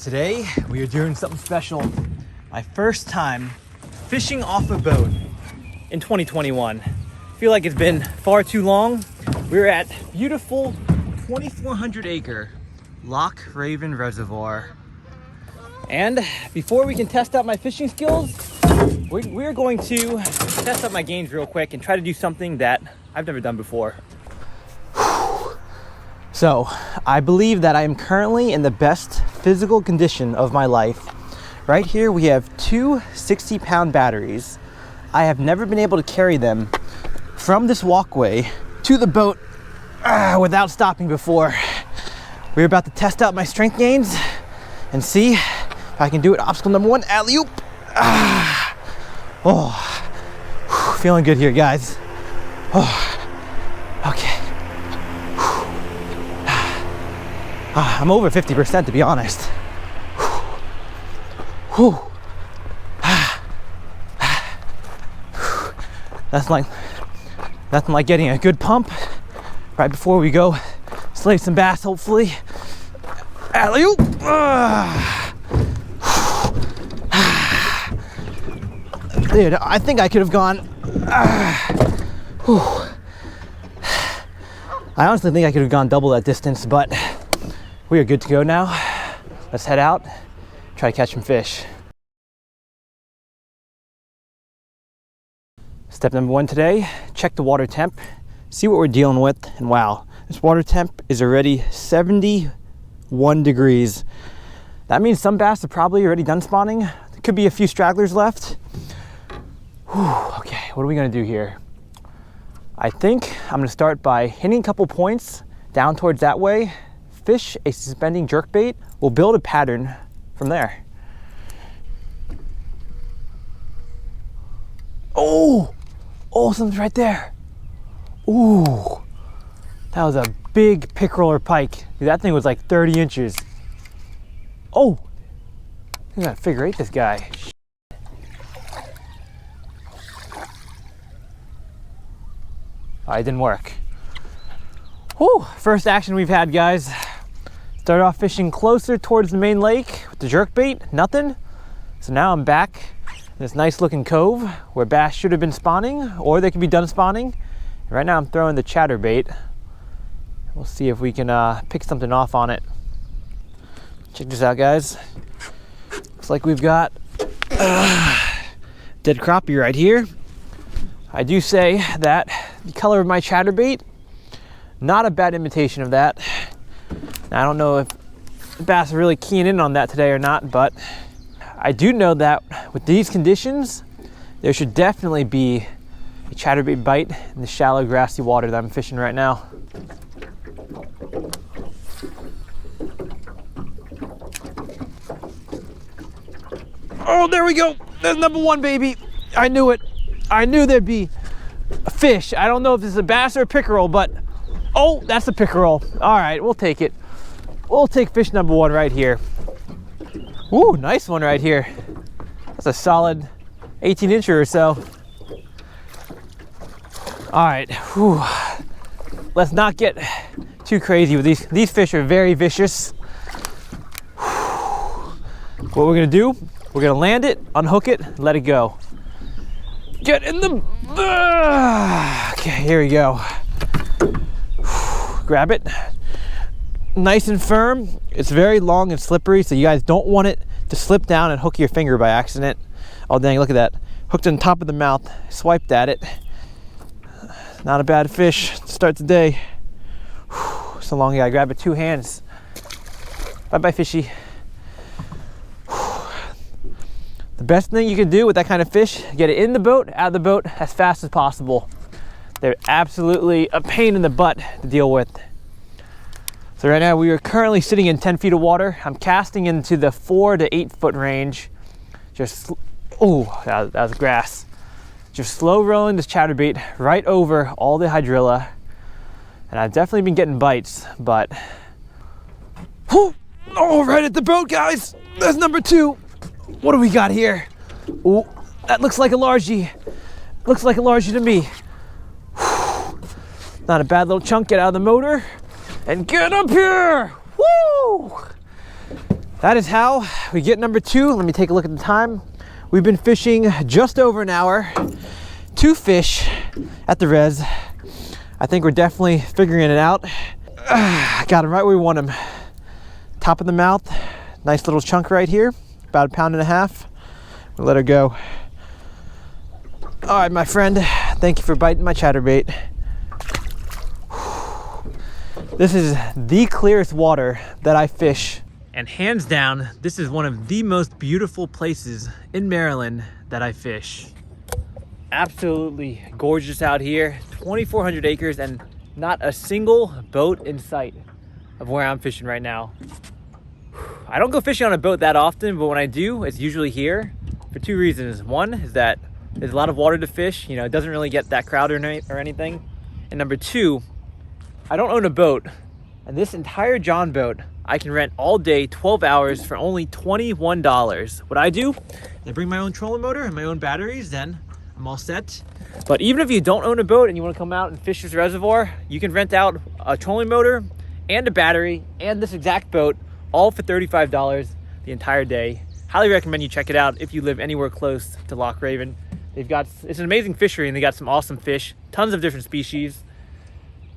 Today we are doing something special. My first time fishing off a boat in 2021. I feel like it's been far too long. We're at beautiful 2,400 acre Loch Raven Reservoir. And before we can test out my fishing skills, we're going to test out my gains real quick and try to do something that I've never done before. So I believe that I am currently in the best physical condition of my life. Right here we have two 60-pound batteries. I have never been able to carry them from this walkway to the boat without stopping before. We're about to test out my strength gains and see if I can do it. Obstacle number one, alley-oop. Feeling good here, guys. Okay. I'm over 50% to be honest. Nothing like getting a good pump right before we go slay some bass, hopefully. Alley-oop! Dude, I think I could have gone. I honestly think I could have gone double that distance, but we are good to go now. Let's head out, try to catch some fish. Step number one today, check the water temp, see what we're dealing with, and wow, this water temp is already 71 degrees. That means some bass are probably already done spawning. There could be a few stragglers left. Okay, what are we gonna do here? I think I'm gonna start by hitting a couple points down towards that way, fish a suspending jerkbait, we'll build a pattern from there. Oh, something's right there. Ooh, that was a big pickerel or pike. Dude, that thing was like 30 inches. Oh, I gotta figure eight this guy. Oh, it didn't work. Whew, first action we've had, guys. Started off fishing closer towards the main lake with the jerkbait, nothing. So now I'm back in this nice looking cove where bass should have been spawning or they could be done spawning. And right now I'm throwing the chatterbait. We'll see if we can pick something off on it. Check this out, guys. Looks like we've got dead crappie right here. I do say that the color of my chatterbait, not a bad imitation of that. Now, I don't know if the bass are really keying in on that today or not, but I do know that with these conditions, there should definitely be a chatterbait bite in the shallow grassy water that I'm fishing right now. Oh, there we go. There's number one, baby. I knew it. I knew there'd be a fish. I don't know if this is a bass or a pickerel, but oh, that's a pickerel. All right, we'll take it. We'll take fish number one right here. Ooh, nice one right here. That's a solid 18-incher or so. All right, whew. Let's not get too crazy with these. These fish are very vicious. What we're gonna do, we're gonna land it, unhook it, let it go. Get in the, okay, here we go. Grab it, nice and firm. It's very long and slippery, so you guys don't want it to slip down and hook your finger by accident. Oh dang, look at that. Hooked on top of the mouth, swiped at it. Not a bad fish to start the day. So long, you gotta grab it two hands. Bye-bye, fishy. The best thing you can do with that kind of fish, get it in the boat, out of the boat as fast as possible. They're absolutely a pain in the butt to deal with. So right now we are currently sitting in 10 feet of water. I'm casting into the 4 to 8 foot range. Just, oh, that was grass. Just slow rolling this chatterbait right over all the hydrilla. And I've definitely been getting bites, but, oh, right at the boat, guys. That's number two. What do we got here? Oh, that looks like a largie. Looks like a largie to me. Not a bad little chunk. Get out of the motor and get up here. Woo! that is how we get number 2. Let me take a look at the time. We've been fishing just over an hour. 2 fish at the res. I think we're definitely figuring it out. Got him right where we want him. Top of the mouth. Nice little chunk right here. About 1.5 pounds. We'll let her go. All right, my friend. Thank you for biting my chatterbait. This is the clearest water that I fish. And hands down, this is one of the most beautiful places in Maryland that I fish. Absolutely gorgeous out here. 2,400 acres and not a single boat in sight of where I'm fishing right now. I don't go fishing on a boat that often, but when I do, it's usually here for 2 reasons. One is that there's a lot of water to fish. You know, it doesn't really get that crowded or anything. And number 2, I don't own a boat. And this entire John boat, I can rent all day, 12 hours for only $21. What I do, I bring my own trolling motor and my own batteries, then I'm all set. But even if you don't own a boat and you want to come out and fish this reservoir, you can rent out a trolling motor and a battery and this exact boat, all for $35 the entire day. Highly recommend you check it out if you live anywhere close to Loch Raven. It's an amazing fishery and they got some awesome fish, tons of different species.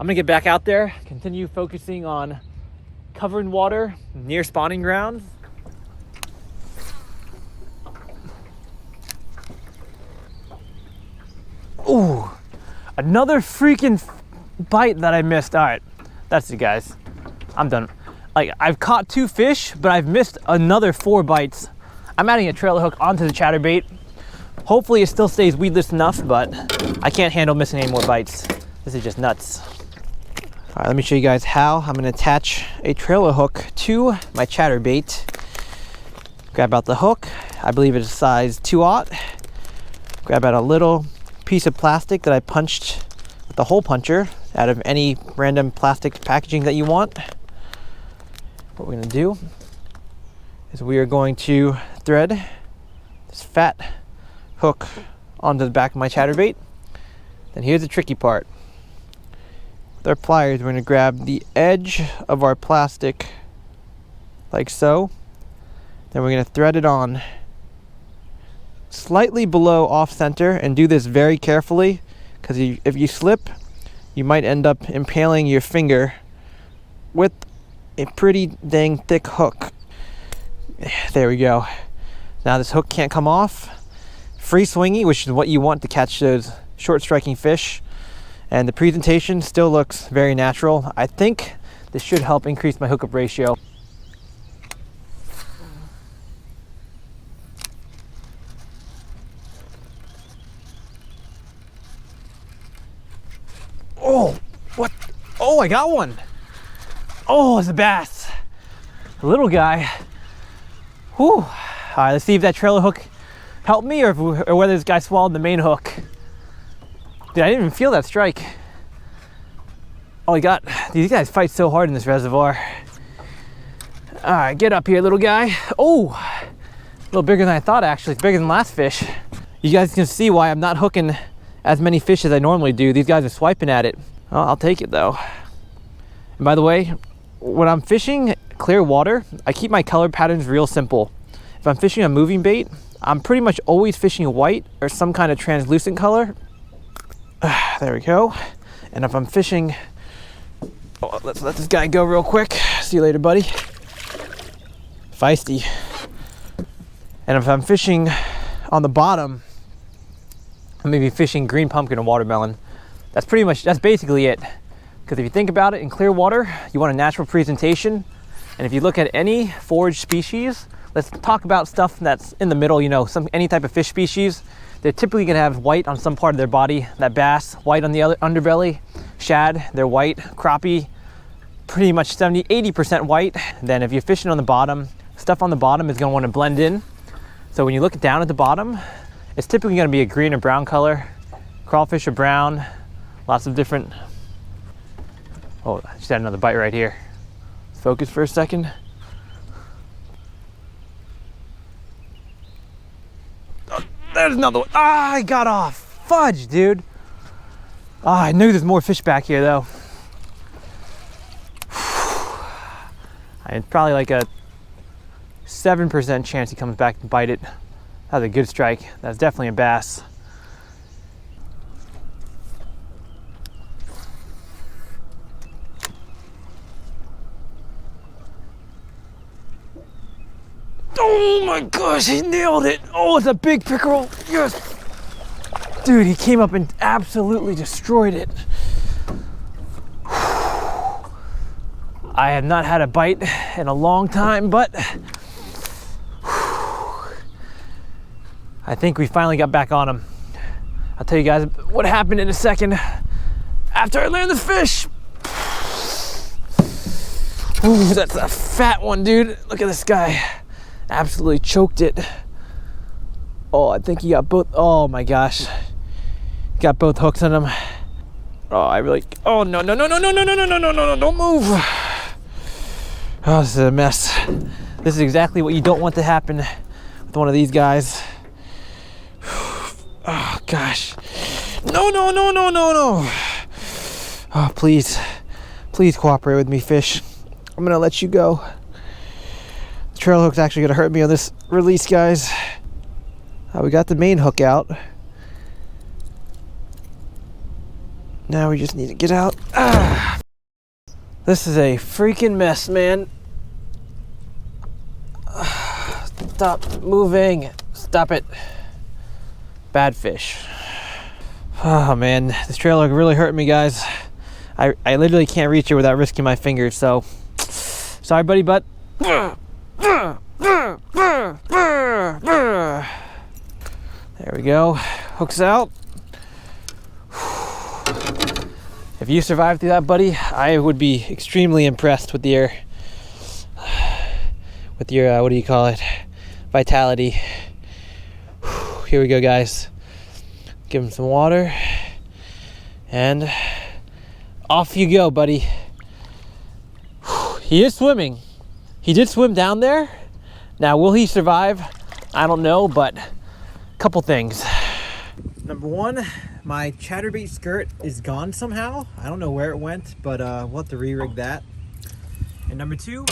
I'm gonna get back out there, continue focusing on covering water near spawning grounds. Ooh, another freaking bite that I missed. All right, that's it, guys. I'm done. Like, I've caught 2 fish, but I've missed another 4 bites. I'm adding a trailer hook onto the chatterbait. Hopefully it still stays weedless enough, but I can't handle missing any more bites. This is just nuts. All right, let me show you guys how I'm gonna attach a trailer hook to my chatterbait. Grab out the hook. I believe it's a size 2/0. Grab out a little piece of plastic that I punched with the hole puncher out of any random plastic packaging that you want. What we're gonna do is we are going to thread this fat hook onto the back of my chatterbait. Then here's the tricky part. With our pliers, we're going to grab the edge of our plastic like so. Then we're going to thread it on slightly below off center, and do this very carefully because if you slip, you might end up impaling your finger with a pretty dang thick hook. There we go. Now this hook can't come off. Free swingy, which is what you want to catch those short striking fish. And the presentation still looks very natural. I think this should help increase my hookup ratio. Oh, what? Oh, I got one. Oh, it's a bass. A little guy. Whew. All right, let's see if that trailer hook helped me or whether this guy swallowed the main hook. Dude, I didn't even feel that strike. Oh, these guys fight so hard in this reservoir. All right, get up here, little guy. Oh, a little bigger than I thought, actually. It's bigger than last fish. You guys can see why I'm not hooking as many fish as I normally do. These guys are swiping at it. Well, I'll take it though. And by the way, when I'm fishing clear water, I keep my color patterns real simple. If I'm fishing a moving bait, I'm pretty much always fishing white or some kind of translucent color. There we go. And if I'm fishing, oh, let's let this guy go real quick. See you later, buddy. Feisty. And if I'm fishing on the bottom, I'm maybe fishing green pumpkin or watermelon. That's basically it. Because if you think about it, in clear water, you want a natural presentation. And if you look at any forage species, let's talk about stuff that's in the middle, you know, any type of fish species. They're typically gonna have white on some part of their body. That bass, white on the other underbelly. Shad, they're white. Crappie, pretty much 70–80% white. Then if you're fishing on the bottom, stuff on the bottom is gonna wanna blend in. So when you look down at the bottom, it's typically gonna be a green or brown color. Crawfish are brown, lots of different. Oh, I just had another bite right here. Focus for a second. There's another one. Ah, I got off. Fudge, dude. Ah, I knew there's more fish back here, though. It's probably like a 7% chance he comes back and bite it. That's a good strike. That's definitely a bass. Oh my gosh, he nailed it. Oh, it's a big pickerel. Yes. Dude, he came up and absolutely destroyed it. I have not had a bite in a long time, but I think we finally got back on him. I'll tell you guys what happened in a second after I landed the fish. Ooh, that's a fat one, dude. Look at this guy. Absolutely choked it. Oh, I think he got both. Oh my gosh. Got both hooks on him. Oh, I really. Oh, no, no, no, no, no, no, no, no, no, no, no, don't move. Oh, this is a mess. This is exactly what you don't want to happen with one of these guys. Oh, gosh. No, no, no, no, no, no. Oh, please. Please cooperate with me, fish. I'm gonna let you go. The trail hook's actually gonna hurt me on this release, guys. We got the main hook out. Now we just need to get out. Ah. This is a freaking mess, man. Stop moving. Stop it. Bad fish. Oh man, this trail hook really hurt me, guys. I literally can't reach it without risking my fingers, so sorry, buddy, but there we go. Hooks out. If you survived through that, buddy, I would be extremely impressed with your what do you call it, vitality. Here we go, guys. Give him some water and off you go, buddy. He is swimming. He did swim down there. Now, will he survive? I don't know, but a couple things. Number one, my chatterbait skirt is gone somehow. I don't know where it went, but we'll have to re-rig that. And number two,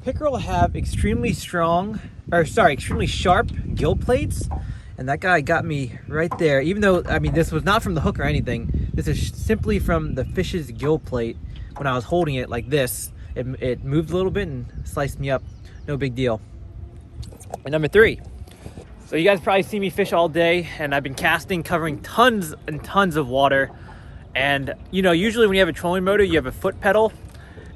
pickerel have extremely sharp gill plates. And that guy got me right there. Even though, I mean, this was not from the hook or anything. This is simply from the fish's gill plate. When I was holding it like this, it moved a little bit and sliced me up. No big deal. And number three, so you guys probably see me fish all day, and I've been casting, covering tons and tons of water. And you know, usually when you have a trolling motor, you have a foot pedal.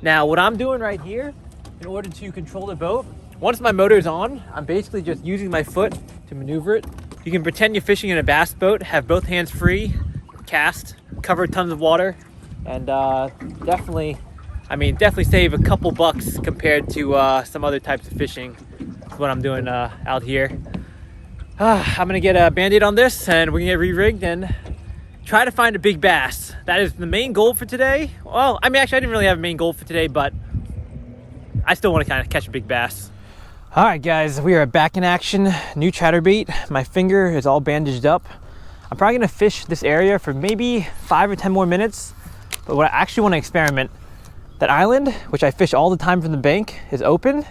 Now, what I'm doing right here, in order to control the boat, once my motor is on, I'm basically just using my foot to maneuver it. You can pretend you're fishing in a bass boat, have both hands free, cast, cover tons of water, and definitely save a couple bucks compared to some other types of fishing. That's what I'm doing out here. I'm gonna get a Band-Aid on this, and we're gonna get re-rigged and try to find a big bass. That is the main goal for today. Well, I mean, actually, I didn't really have a main goal for today, but I still want to kind of catch a big bass. All right, guys, we are back in action. New chatterbait. My finger is all bandaged up. I'm probably gonna fish this area for maybe 5 or 10 more minutes. But what I actually want to experiment, that island, which I fish all the time from the bank, is open.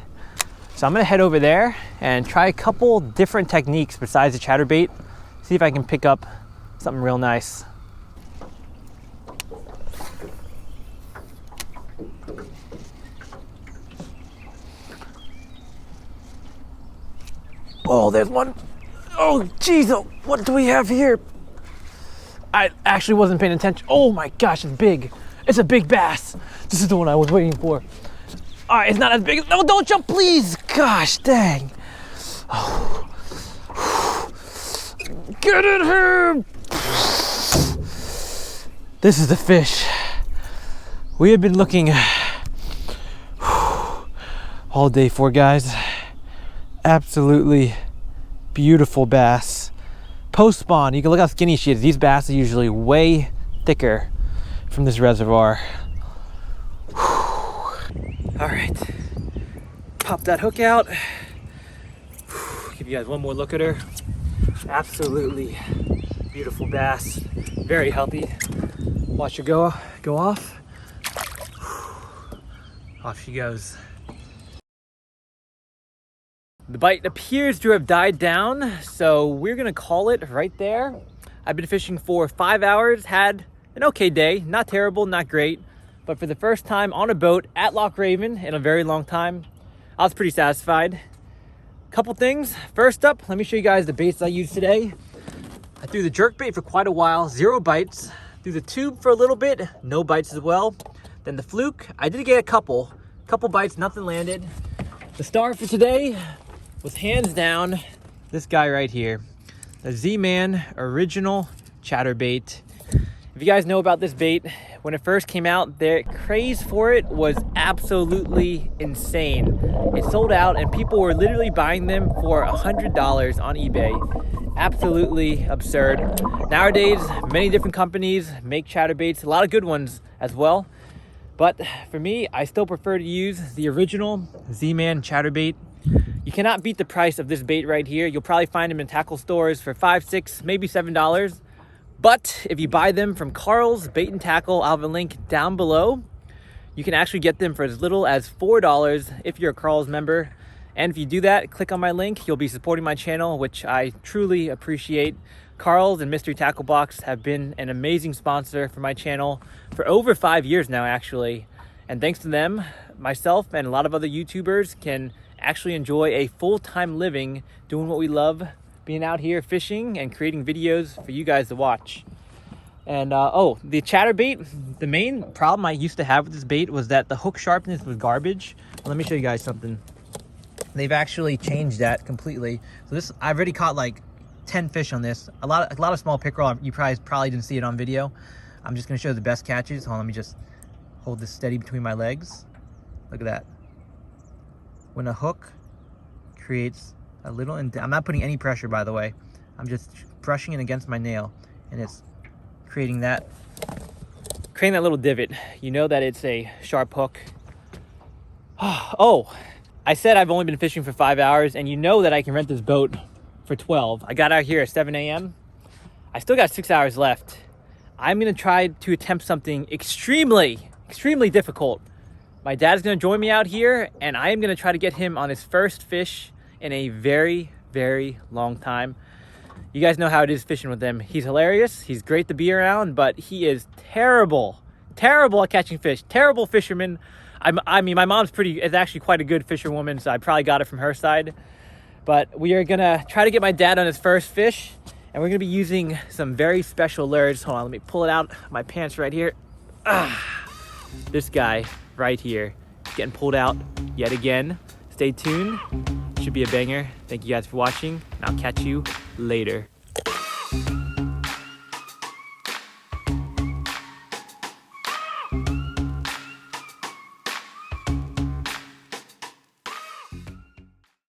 So I'm gonna head over there and try a couple different techniques besides the chatterbait. See if I can pick up something real nice. Oh, there's one. Oh, geez, oh, what do we have here? I actually wasn't paying attention. Oh my gosh, it's big. It's a big bass. This is the one I was waiting for. All right, it's not as big. No, don't jump, please. Gosh, dang. Oh. Get in here. This is the fish we have been looking all day for, guys. Absolutely beautiful bass. Post spawn, you can look how skinny she is. These bass are usually way thicker from this reservoir. All right, pop that hook out. Give you guys one more look at her. Absolutely beautiful bass, very healthy. Watch her go off. Off she goes. The bite appears to have died down, so we're gonna call it right there. I've been fishing for 5 hours, had an okay day, not terrible, not great, but for the first time on a boat at Loch Raven in a very long time, I was pretty satisfied. Couple things. First up, let me show you guys the baits I used today. I threw the jerk bait for quite a while, 0 bites. Threw the tube for a little bit, no bites as well. Then the fluke, I did get a couple bites, nothing landed. The star for today was hands down this guy right here, the Z-Man original chatterbait. If you guys know about this bait, when it first came out, the craze for it was absolutely insane. It sold out and people were literally buying them for $100 on eBay. Absolutely absurd. Nowadays, many different companies make chatterbaits, a lot of good ones as well. But for me, I still prefer to use the original Z-Man chatterbait. You cannot beat the price of this bait right here. You'll probably find them in tackle stores for $5, $6, maybe $7. But if you buy them from Carl's Bait and Tackle, I'll have a link down below. You can actually get them for as little as $4 if you're a Carl's member. And if you do that, click on my link, you'll be supporting my channel, which I truly appreciate. Carl's and Mystery Tackle Box have been an amazing sponsor for my channel for over 5 years now, actually. And thanks to them, myself and a lot of other YouTubers can actually enjoy a full-time living doing what we love, being out here fishing and creating videos for you guys to watch. And oh, the chatterbait, the main problem I used to have with this bait was that the hook sharpness was garbage. Let me show you guys something. They've actually changed that completely. So this, I've already caught like 10 fish on this. A lot of small pickerel. You probably didn't see it on video. I'm just gonna show the best catches. Hold on, let me just hold this steady between my legs. Look at that. When a hook creates a little, I'm not putting any pressure, by the way. I'm just brushing it against my nail, and it's creating that little divot. You know that it's a sharp hook. Oh, I said I've only been fishing for 5 hours, and you know that I can rent this boat for 12. I got out here at 7 a.m. I still got 6 hours left. I'm gonna try to attempt something extremely difficult. My dad's gonna join me out here, and I am gonna try to get him on his first fish in a very, very long time. You guys know how it is fishing with him. He's hilarious, he's great to be around, but he is terrible at catching fish, terrible fisherman. I mean, my mom's is actually quite a good fisherwoman, so I probably got it from her side. But we are gonna try to get my dad on his first fish, and we're gonna be using some very special lures. Hold on, let me pull it out of my pants right here. This guy right here, getting pulled out yet again. Stay tuned, should be a banger. Thank you guys for watching, and I'll catch you later.